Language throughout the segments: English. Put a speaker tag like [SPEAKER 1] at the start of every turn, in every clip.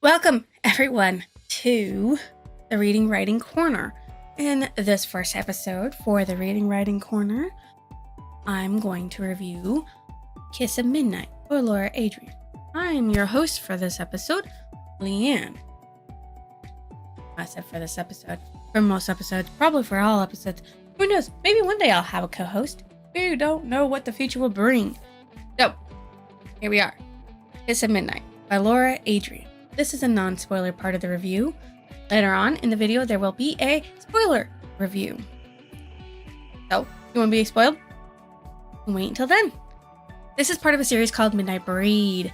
[SPEAKER 1] Welcome, everyone, to the Reading Writing Corner. In this first episode for the Reading Writing Corner, I'm going to review Kiss of Midnight by Laura Adrian. I'm your host for this episode, Leanne. I said for this episode, for most episodes, probably for all episodes. Who knows? Maybe one day I'll have a co-host. We don't know what the future will bring. So, here we are. Kiss of Midnight by Laura Adrian. This is a non-spoiler part of the review. Later on in the video, there will be a spoiler review. So, you want to be spoiled? Wait until then. This is part of a series called Midnight Breed.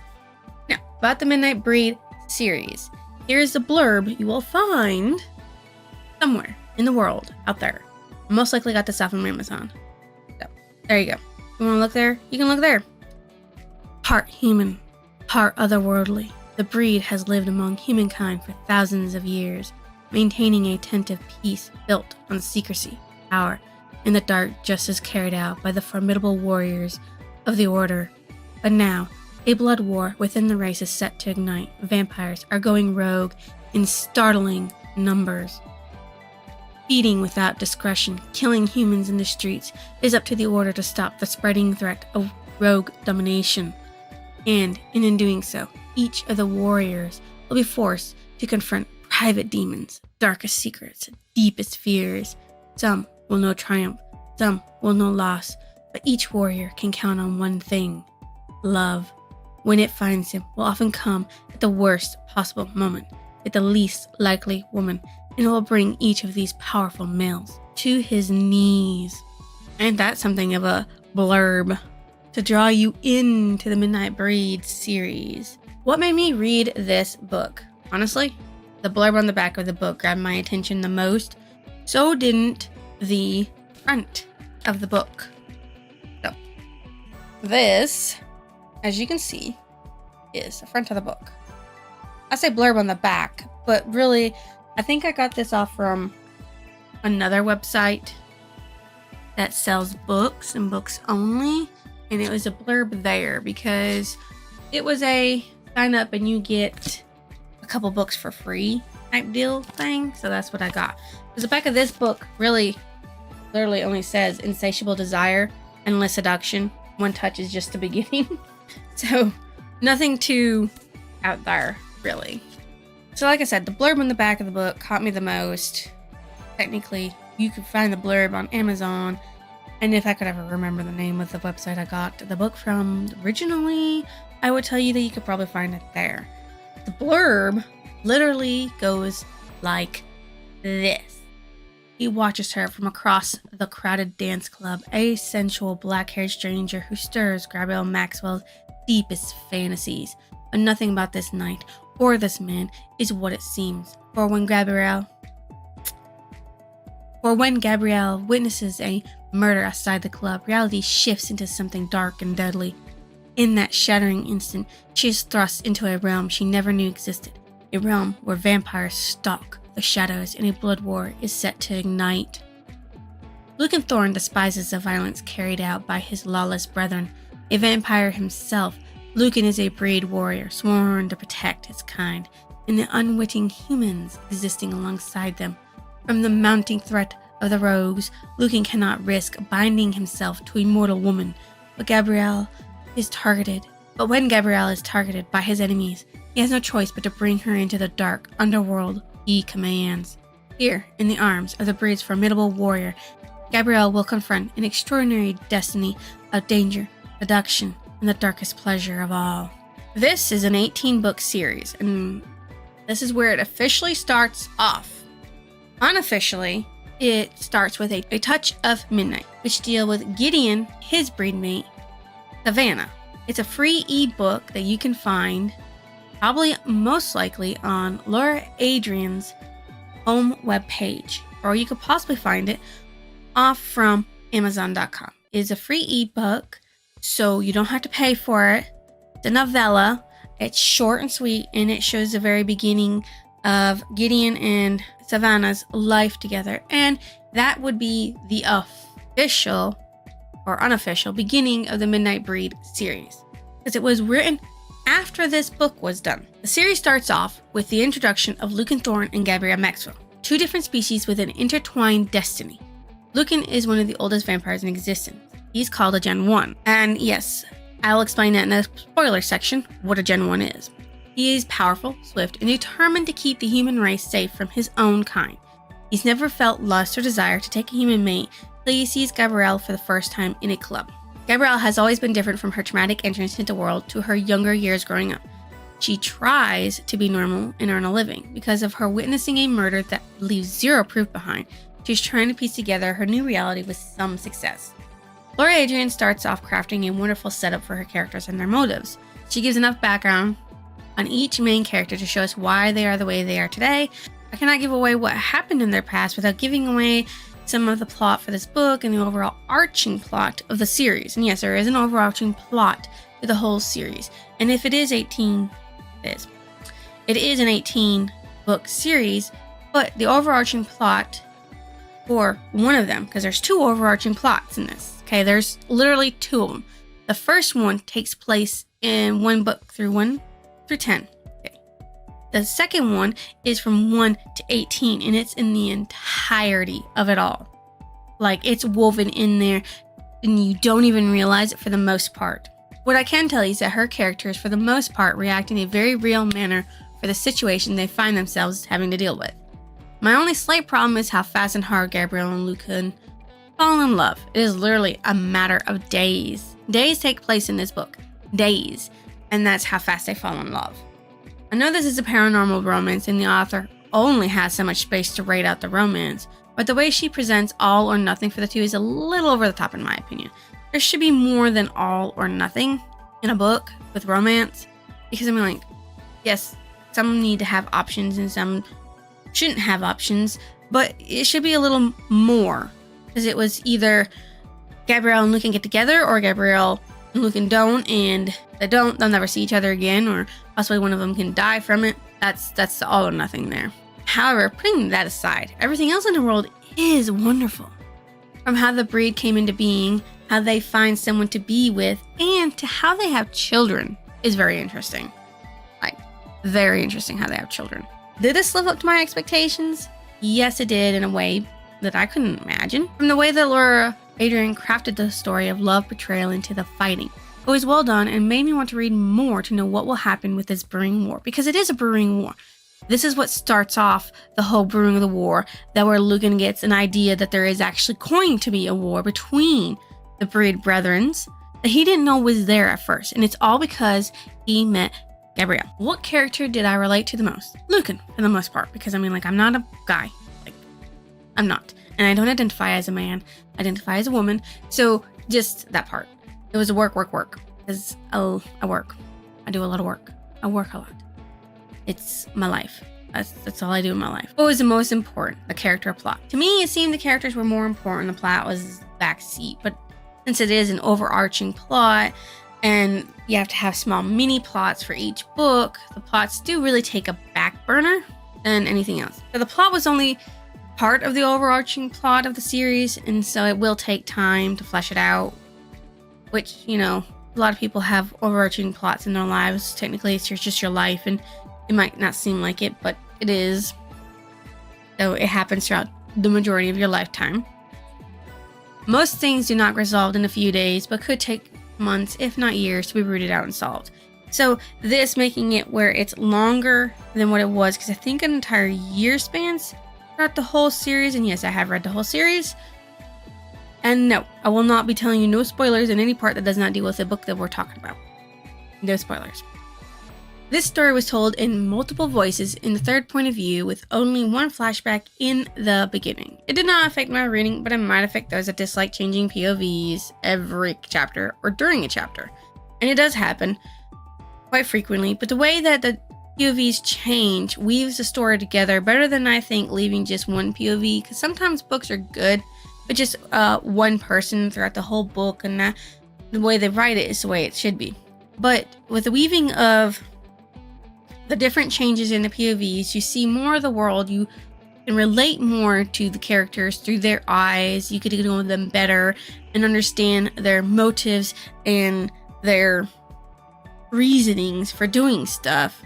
[SPEAKER 1] Now, about the Midnight Breed series. Here's the blurb you will find somewhere in the world out there. I most likely got this off of Amazon. So, there you go. You want to look there? You can look there. Part human, part otherworldly. The breed has lived among humankind for thousands of years, maintaining a tent of peace built on secrecy, power, and the dark justice carried out by the formidable warriors of the Order. But now, a blood war within the race is set to ignite. Vampires are going rogue in startling numbers. Feeding without discretion, killing humans in the streets is up to the Order to stop the spreading threat of rogue domination. And in doing so, each of the warriors will be forced to confront private demons, darkest secrets, deepest fears. Some will know triumph, some will know loss, but each warrior can count on one thing: love. When it finds him, will often come at the worst possible moment, at the least likely woman, and it will bring each of these powerful males to his knees. And that's something of a blurb to draw you into the Midnight Breed series. What made me read this book? Honestly, the blurb on the back of the book grabbed my attention the most. So didn't the front of the book. So, this, as you can see, is the front of the book. I say blurb on the back, but really, I think I got this off from another website that sells books and books only. And it was a blurb there because it was a sign up and you get a couple books for free type deal thing. So that's what I got. Because the back of this book really literally only says insatiable desire, endless seduction. One touch is just the beginning. So nothing too out there, really. So like I said, the blurb on the back of the book caught me the most. Technically, you could find the blurb on Amazon. And if I could ever remember the name of the website I got the book from originally, I would tell you that you could probably find it there. The blurb literally goes like this. He watches her from across the crowded dance club, a sensual black-haired stranger who stirs Gabrielle Maxwell's deepest fantasies. But nothing about this night or this man is what it seems. For when Gabrielle witnesses a murder outside the club, reality shifts into something dark and deadly. In that shattering instant, she is thrust into a realm she never knew existed. A realm where vampires stalk the shadows and a blood war is set to ignite. Lucan Thorne despises the violence carried out by his lawless brethren. A vampire himself, Lucan is a breed warrior sworn to protect his kind and the unwitting humans existing alongside them. From the mounting threat of the rogues, Lucan cannot risk binding himself to a mortal woman, but when Gabrielle is targeted by his enemies, he has no choice but to bring her into the dark underworld he commands. Here, in the arms of the breed's formidable warrior, Gabrielle will confront an extraordinary destiny of danger, seduction, and the darkest pleasure of all. This is an 18-book series, and this is where it officially starts off. Unofficially, it starts with a touch of midnight, which deal with Gideon, his breed mate, Savannah. It's a free ebook that you can find probably most likely on Laura Adrian's home webpage, or you could possibly find it off from Amazon.com. It's a free ebook, so you don't have to pay for it. It's a novella. It's short and sweet, and it shows the very beginning of Gideon and Savannah's life together, and that would be the official or unofficial beginning of the Midnight Breed series, because it was written after this book was done. The series starts off with the introduction of Lucan Thorne and Gabrielle Maxwell, two different species with an intertwined destiny. Lucan is one of the oldest vampires in existence. He's called a Gen 1. And yes, I'll explain that in the spoiler section, what a Gen 1 is. He is powerful, swift, and determined to keep the human race safe from his own kind. He's never felt lust or desire to take a human mate till he sees Gabrielle for the first time in a club. Gabrielle has always been different from her traumatic entrance into the world to her younger years growing up. She tries to be normal and earn a living. Because of her witnessing a murder that leaves zero proof behind, she's trying to piece together her new reality with some success. Laura Adrian starts off crafting a wonderful setup for her characters and their motives. She gives enough background on each main character to show us why they are the way they are today. I cannot give away what happened in their past without giving away some of the plot for this book and the overall arching plot of the series. And yes, there is an overarching plot to the whole series. And if it is 18, it is an 18-book series, but the overarching plot for one of them, because there's two overarching plots in this. Okay, there's literally two of them. The first one takes place in one book through 1 through 10. The second one is from 1 to 18, and it's in the entirety of it all. Like, it's woven in there, and you don't even realize it for the most part. What I can tell you is that her characters, for the most part, react in a very real manner for the situation they find themselves having to deal with. My only slight problem is how fast and hard Gabrielle and Lucan fall in love. It is literally a matter of days. Days take place in this book. Days. And that's how fast they fall in love. I know this is a paranormal romance and the author only has so much space to write out the romance, but the way she presents all or nothing for the two is a little over the top in my opinion. There should be more than all or nothing in a book with romance, because I mean, like, yes, some need to have options and some shouldn't have options, but it should be a little more, because it was either Gabrielle and Lucan get together or Gabrielle and Lucan don't, and if they don't, they'll never see each other again, or possibly one of them can die from it. That's the all or nothing there. However, putting that aside, everything else in the world is wonderful. From how the breed came into being, how they find someone to be with, and to how they have children is very interesting. Like, very interesting how they have children. Did this live up to my expectations? Yes, it did, in a way that I couldn't imagine. From the way that Laura Adrian crafted the story of love, betrayal into the fighting. It was well done and made me want to read more to know what will happen with this brewing war, because it is a brewing war. This is what starts off the whole brewing of the war, that where Lucan gets an idea that there is actually going to be a war between the breed brethrens that he didn't know was there at first, and it's all because he met Gabrielle. What character did I relate to the most? Lucan, for the most part, because I mean, like, I'm not a guy. Like, I'm not. And I don't identify as a man. I identify as a woman. So just that part. It was a work. Because I work. I do a lot of work. I work a lot. It's my life. That's all I do in my life. What was the most important? The character plot. To me, it seemed the characters were more important. The plot was backseat. But since it is an overarching plot, and you have to have small mini plots for each book, the plots do really take a back burner than anything else. So the plot was only part of the overarching plot of the series, and so it will take time to flesh it out, which, you know, a lot of people have overarching plots in their lives. Technically, it's just your life, and it might not seem like it, but it is. So it happens throughout the majority of your lifetime. Most things do not resolve in a few days, but could take months, if not years, to be rooted out and solved. So this making it where it's longer than what it was, because I think an entire year spans throughout the whole series. And yes, I have read the whole series. And no, I will not be telling you no spoilers in any part that does not deal with the book that we're talking about. No spoilers. This story was told in multiple voices in the third point of view with only one flashback in the beginning. It did not affect my reading, but it might affect those that dislike changing POVs every chapter or during a chapter. And it does happen quite frequently, but the way that the POVs change weaves the story together better than I think leaving just one POV, because sometimes books are good, but just one person throughout the whole book, and that, the way they write it is the way it should be. But with the weaving of the different changes in the POVs, you see more of the world, you can relate more to the characters through their eyes, you get to know them better and understand their motives and their reasonings for doing stuff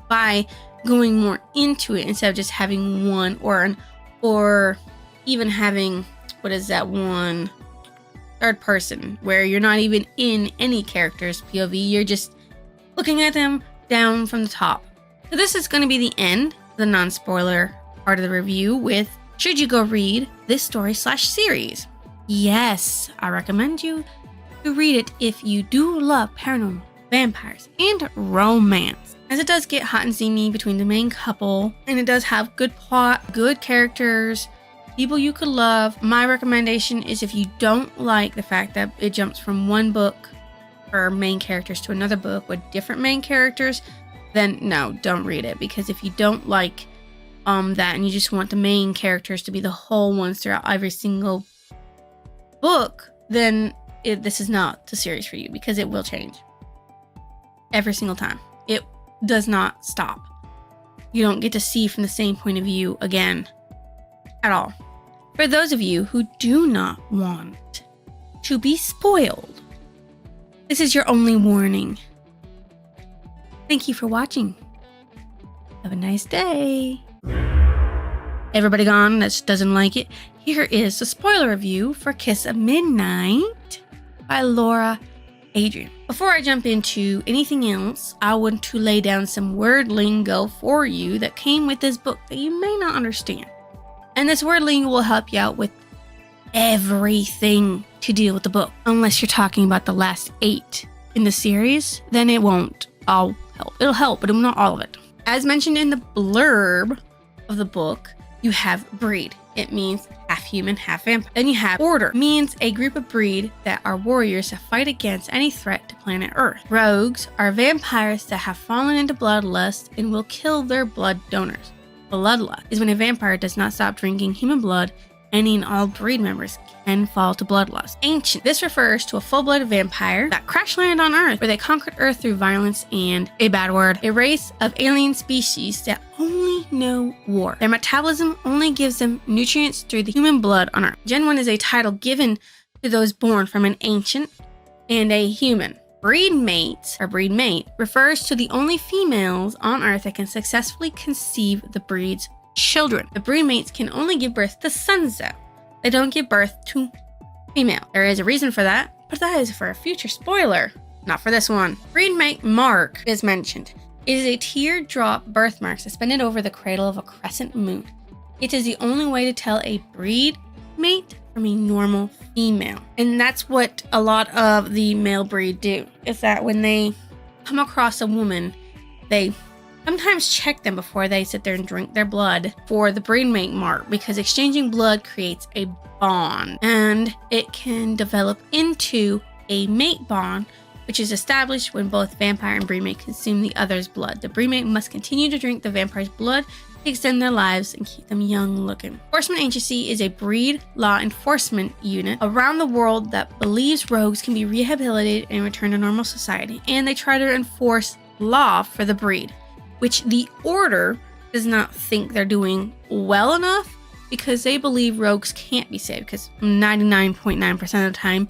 [SPEAKER 1] by going more into it instead of just having one or even having, what is that one, third person, where you're not even in any character's POV, you're just looking at them down from the top. So this is going to be the end, the non-spoiler part of the review with, should you go read this story/series? Yes, I recommend you to read it if you do love paranormal, vampires, and romance, as it does get hot and steamy between the main couple, and it does have good plot, good characters, people you could love. My recommendation is, if you don't like the fact that it jumps from one book for main characters to another book with different main characters, then no, don't read it. Because if you don't like that and you just want the main characters to be the whole ones throughout every single book, then this is not the series for you, because it will change every single time. It does not stop. You don't get to see from the same point of view again at all. For those of you who do not want to be spoiled, this is your only warning. Thank you for watching. Have a nice day. Everybody gone that doesn't like it. Here is the spoiler review for Kiss of Midnight by Laura Adrian. Before I jump into anything else, I want to lay down some word lingo for you that came with this book that you may not understand. And this word lingo will help you out with everything to deal with the book. Unless you're talking about the last 8 in the series, then it won't all help. It'll help, but not all of it. As mentioned in the blurb of the book, you have breed. It means half human, half vampire. Then you have order. Means a group of breed that are warriors that fight against any threat to planet Earth. Rogues are vampires that have fallen into bloodlust and will kill their blood donors. Bloodlust is when a vampire does not stop drinking human blood. Any and all breed members can fall to bloodlust. Ancient. This refers to a full-blooded vampire that crash landed on Earth, where they conquered Earth through violence and, a bad word, a race of alien species that only know war. Their metabolism only gives them nutrients through the human blood on Earth. Gen 1 is a title given to those born from an ancient and a human. Breed mate refers to the only females on Earth that can successfully conceive the breed's children. The breed mates can only give birth to sons, though. They don't give birth to female. There is a reason for that, but that is for a future spoiler, not for this one. Breed mate mark is mentioned. It is a teardrop birthmark suspended over the cradle of a crescent moon. It is the only way to tell a breed mate from a normal female. And that's what a lot of the male breed do, is that when they come across a woman, they sometimes check them before they sit there and drink their blood for the breed mate mark, because exchanging blood creates a bond, and it can develop into a mate bond, which is established when both vampire and breed mate consume the other's blood. The breed mate must continue to drink the vampire's blood to extend their lives and keep them young looking. Enforcement Agency is a breed law enforcement unit around the world that believes rogues can be rehabilitated and returned to normal society, and they try to enforce law for the breed, which the Order does not think they're doing well enough, because they believe rogues can't be saved, because 99.9% of the time,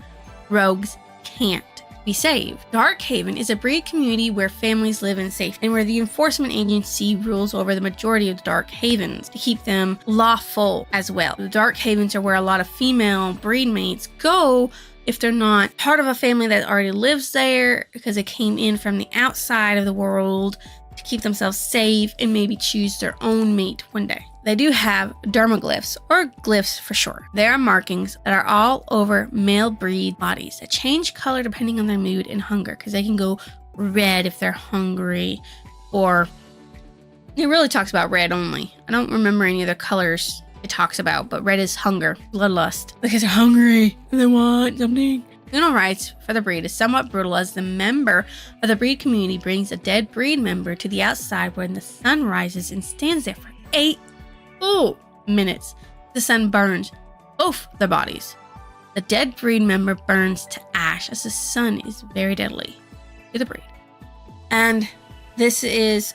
[SPEAKER 1] rogues can't be saved. Darkhaven is a breed community where families live in safety, and where the Enforcement Agency rules over the majority of the Dark Havens to keep them lawful as well. The Dark Havens are where a lot of female breed mates go if they're not part of a family that already lives there, because they came in from the outside of the world to keep themselves safe and maybe choose their own mate one day. They do have dermaglyphs, or glyphs for short. They are markings that are all over male breed bodies that change color depending on their mood and hunger, because they can go red if they're hungry, or it really talks about red only. I don't remember any other colors it talks about, but red is hunger, bloodlust, because they're hungry and they want something. Funeral rites for the breed is somewhat brutal, as the member of the breed community brings a dead breed member to the outside when the sun rises and stands there for 8 full minutes. The sun burns both their bodies. The dead breed member burns to ash, as the sun is very deadly to the breed. And this is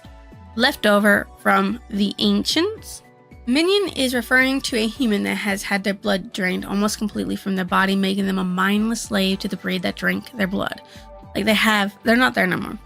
[SPEAKER 1] left over from the ancients. Minion is referring to a human that has had their blood drained almost completely from their body, making them a mindless slave to the breed that drank their blood. Like they're not there no more.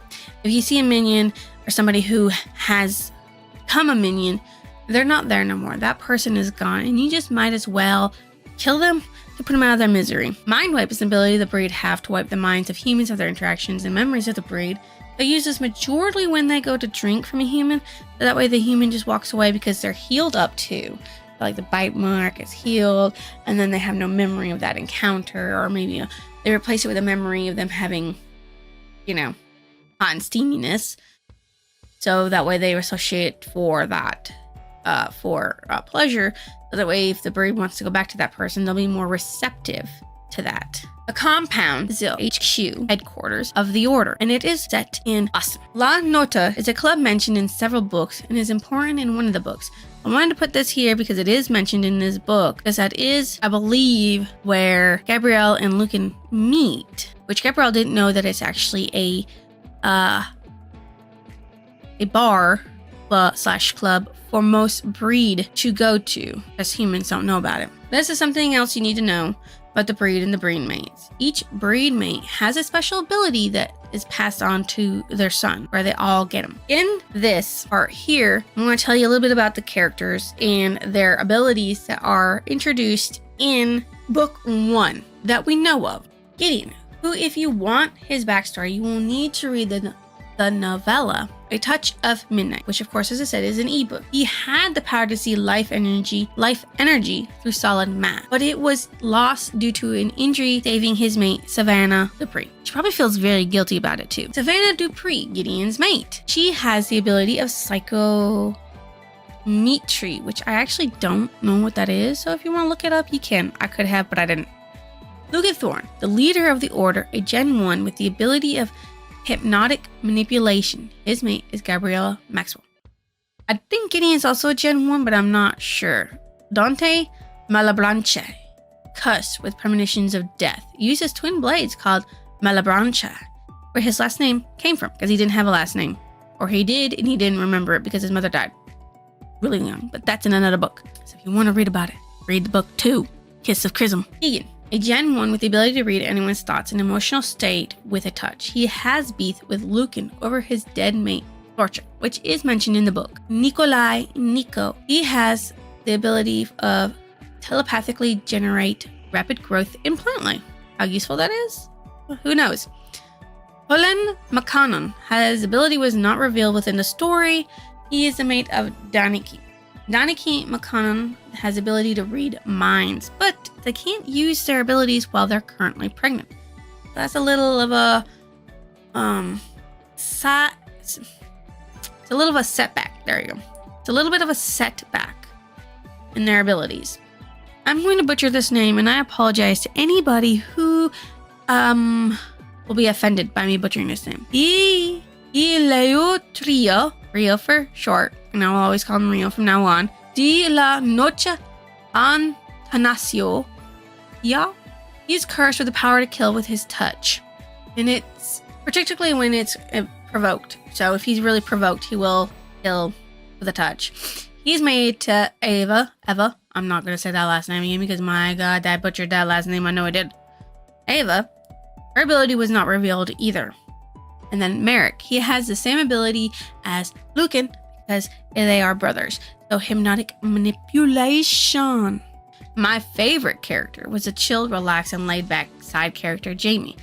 [SPEAKER 1] if you see a minion or somebody who has become a minion, they're not there no more. That person is gone, and you just might as well kill them to put them out of their misery. Mind wipe is an ability the breed have to wipe the minds of humans of their interactions and memories of the breed. They use this majorly when they go to drink from a human. So that way the human just walks away because they're healed up too. Like the bite mark is healed, and then they have no memory of that encounter, or maybe they replace it with a memory of them having, hot and steaminess. So that way they associate for that, for pleasure. So that way if the breed wants to go back to that person, they'll be more receptive to that. The compound is the HQ, headquarters of the order, and it is set in Boston. La Nota is a club mentioned in several books and is important in one of the books. I wanted to put this here because it is mentioned in this book, because that is, I believe, where Gabrielle and Lucan meet, which Gabrielle didn't know that it's actually a bar / club for most breed to go to, as humans don't know about it. This is something else you need to know about the breed and the breed mates. Each breed mate has a special ability that is passed on to their son, where they all get them. In this part here, I'm going to tell you a little bit about the characters and their abilities that are introduced in book 1 that we know of. Gideon, who, if you want his backstory, you will need to read the novella A Touch of Midnight, which of course, as I said, is an ebook. He had the power to see life energy through solid math, but it was lost due to an injury, saving his mate Savannah Dupree. She probably feels very guilty about it too. Savannah Dupree, Gideon's mate. She has the ability of psychometry, which I actually don't know what that is, so if you want to look it up, you can. I could have, but I didn't. Lucan Thorne, the leader of the order, a Gen 1 with the ability of hypnotic manipulation. His mate is Gabriella Maxwell. I think Gideon is also a Gen 1, but I'm not sure. Dante Malabranche, cuss with premonitions of death, uses twin blades called Malabranche, where his last name came from, because he didn't have a last name. Or he did, and he didn't remember it because his mother died really young, but that's in another book. So if you want to read about it, read the book 2, Kiss of Chrism. Keegan, a Gen 1 with the ability to read anyone's thoughts and emotional state with a touch. He has beef with Lucan over his dead mate, Torcha, which is mentioned in the book. Nico. He has the ability of telepathically generate rapid growth in plant life. How useful that is? Who knows? Holland McConnell, his ability was not revealed within the story. He is the mate of Daniki. Daniki McConnell has the ability to read minds, but they can't use their abilities while they're currently pregnant. That's a little of a it's a little of a setback. There you go. It's a little bit of a setback in their abilities. I'm going to butcher this name, and I apologize to anybody who will be offended by me butchering this name. Rio for short, and I will always call him Rio from now on. De la Noche Antanasio. Yeah. He's cursed with the power to kill with his touch. And it's particularly when it's provoked. So if he's really provoked, he will kill with a touch. He's made to Eva. I'm not going to say that last name again because my God, I butchered that last name. I know I did. Eva. Her ability was not revealed either. And then Merrick, he has the same ability as Lucan because they are brothers. So hypnotic manipulation. My favorite character was a chilled, relaxed, and laid-back side character, Jamie.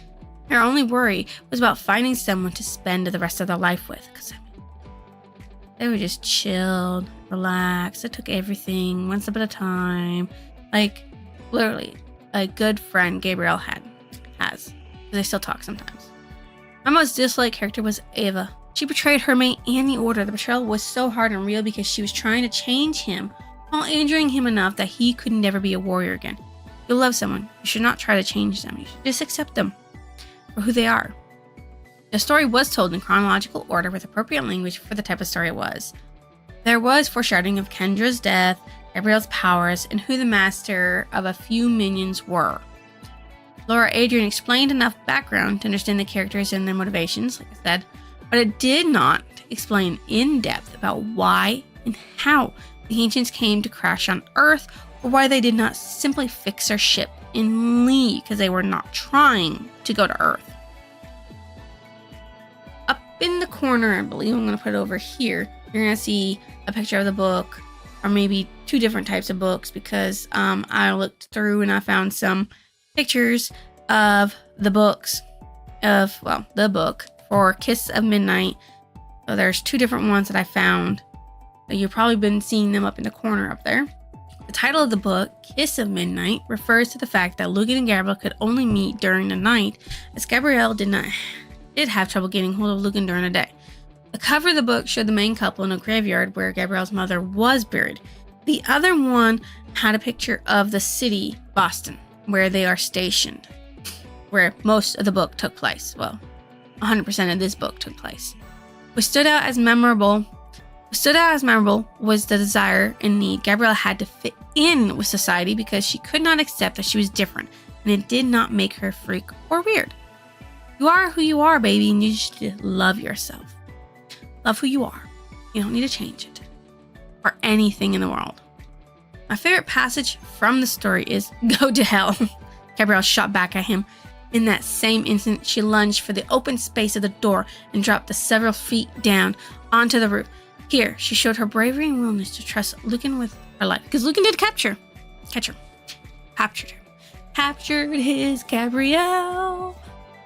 [SPEAKER 1] Her only worry was about finding someone to spend the rest of their life with. Because they were just chilled, relaxed. They took everything one step at a time. Like, literally, a good friend Gabrielle has. They still talk sometimes. My most disliked character was Ava. She betrayed her mate and the order. The betrayal was so hard and real because she was trying to change him while injuring him enough that he could never be a warrior again. If you love someone, you should not try to change them. You should just accept them for who they are. The story was told in chronological order with appropriate language for the type of story it was. There was foreshadowing of Kendra's death, Gabrielle's powers, and who the master of a few minions were. Laura Adrian explained enough background to understand the characters and their motivations, like I said, but it did not explain in depth about why and how the ancients came to crash on Earth, or why they did not simply fix their ship and leave because they were not trying to go to Earth. A in the corner, I believe I'm going to put it over here, you're going to see a picture of the book, or maybe two different types of books, because I looked through and I found some pictures of the books the book for Kiss of Midnight. So there's two different ones that I found. You've probably been seeing them up in the corner up there. The title of the book, Kiss of Midnight, refers to the fact that Lucan and Gabrielle could only meet during the night, as Gabrielle did have trouble getting hold of Lucan during the day. The cover of the book showed the main couple in a graveyard where Gabrielle's mother was buried. The other one had a picture of the city, Boston, where they are stationed, where most of the book took place. Well, 100% of this book took place. What stood out as memorable was the desire and need Gabrielle had to fit in with society because she could not accept that she was different, and it did not make her freak or weird. You are who you are, baby, and you should love yourself. Love who you are. You don't need to change it for anything in the world. My favorite passage from the story is "Go to hell." Gabrielle shot back at him. In that same instant, she lunged for the open space of the door and dropped the several feet down onto the roof. Here, she showed her bravery and willingness to trust Lucan with her life, because Lucan did captured his Gabrielle.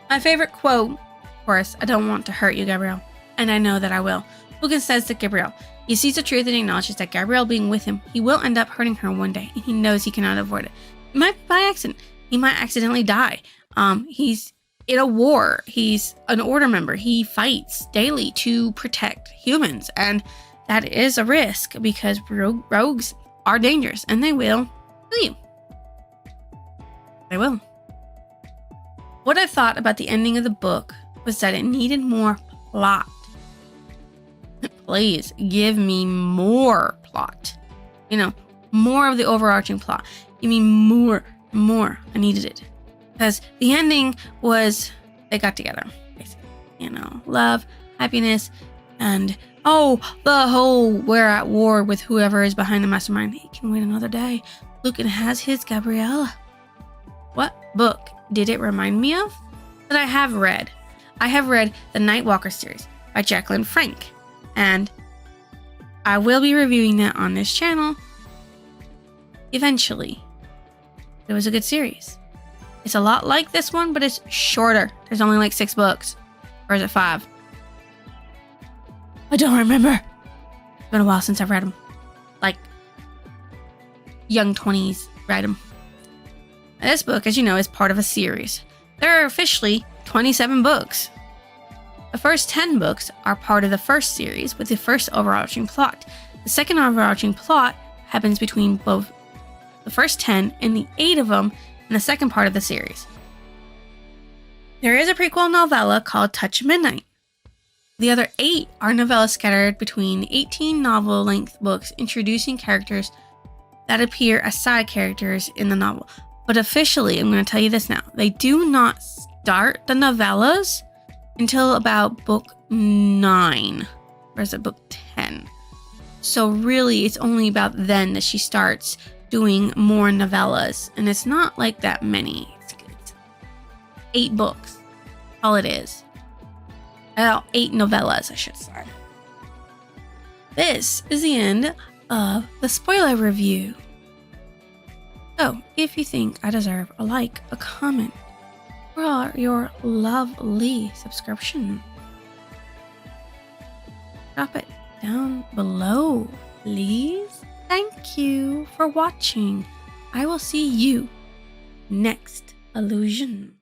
[SPEAKER 1] My favorite quote, of course, "I don't want to hurt you, Gabrielle, and I know that I will." Lucan says to Gabrielle, he sees the truth and acknowledges that Gabrielle being with him, he will end up hurting her one day, and he knows he cannot avoid it. It might be by accident. He might accidentally die. He's in a war. He's an order member. He fights daily to protect humans, and that is a risk because rogues are dangerous, and they will kill you. They will. What I thought about the ending of the book was that it needed more plot. Please give me more plot. More of the overarching plot. Give me more. I needed it. Because the ending was they got together, basically. Love, happiness, and the whole we're at war with whoever is behind the mastermind. He can wait another day. Lucan has his Gabriella. What book did it remind me of? That I have read. I have read the Nightwalker series by Jacqueline Frank, and I will be reviewing that on this channel eventually. It was a good series. It's a lot like this one, but it's shorter. There's only like 6 books. Or is it 5? I don't remember. It's been a while since I've read them. Like, young 20s read them. This book, as you know, is part of a series. There are officially 27 books. The first 10 books are part of the first series with the first overarching plot. The second overarching plot happens between both the first 10 and the 8 of them in the second part of the series. There is a prequel novella called Touch of Midnight. The other 8 are novellas scattered between 18 novel-length books introducing characters that appear as side characters in the novel. But officially, I'm going to tell you this now, they do not start the novellas until about book 9. Or is it book 10? So really, it's only about then that she starts doing more novellas, and it's not like that many. It's 8 books, all it is. 8 novellas, I should say. This is the end of the spoiler review. So, if you think I deserve a like, a comment, or your lovely subscription, drop it down below, please. Thank you for watching. I will see you next illusion.